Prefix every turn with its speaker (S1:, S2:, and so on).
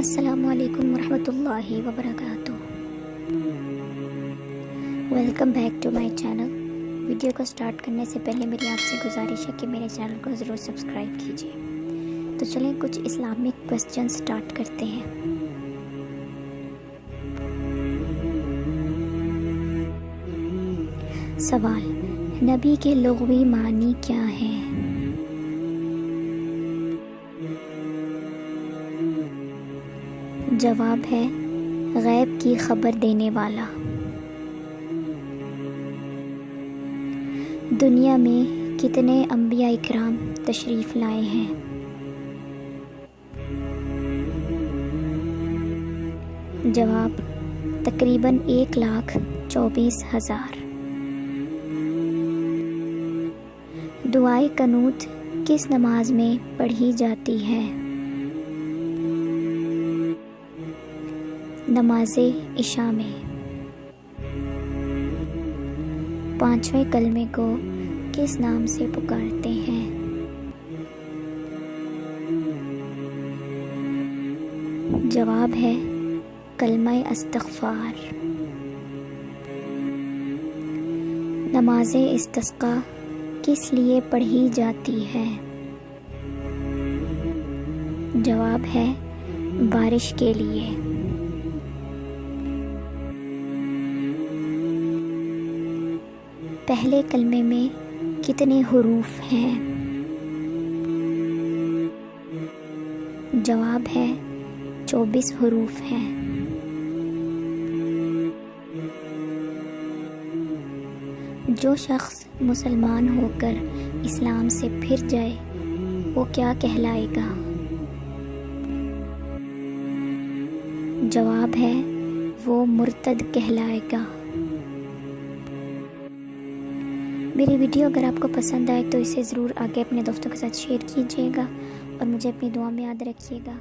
S1: السلام علیکم ورحمۃ اللہ وبرکاتہ۔ Welcome back to my channel. Video کو سٹارٹ کرنے سے پہلے میری آپ سے گزارش ہے کہ میرے چینل کو ضرور سبسکرائب کیجیے۔ تو چلیں کچھ اسلامک کوسچن سٹارٹ کرتے ہیں۔ سوال: نبی کے لغوی معنی کیا ہے؟ جواب ہے غیب کی خبر دینے والا۔ دنیا میں کتنے انبیاء اکرام تشریف لائے ہیں؟ جواب تقریباً 1,24,000۔ دعائے قنوت کس نماز میں پڑھی جاتی ہے؟ نماز عشاء میں۔ 5ویں کلمے کو کس نام سے پکارتے ہیں؟ جواب ہے کلمہ استغفار۔ نماز استسقاء کس لیے پڑھی جاتی ہے؟ جواب ہے بارش کے لیے۔ پہلے کلمے میں کتنے حروف ہیں؟ جواب ہے 24 حروف ہیں۔ جو شخص مسلمان ہو کر اسلام سے پھر جائے وہ کیا کہلائے گا؟ جواب ہے وہ مرتد کہلائے گا۔ میری ویڈیو اگر آپ کو پسند آئے تو اسے ضرور آگے اپنے دوستوں کے ساتھ شیئر کیجیے گا اور مجھے اپنی دعا میں یاد رکھیے گا۔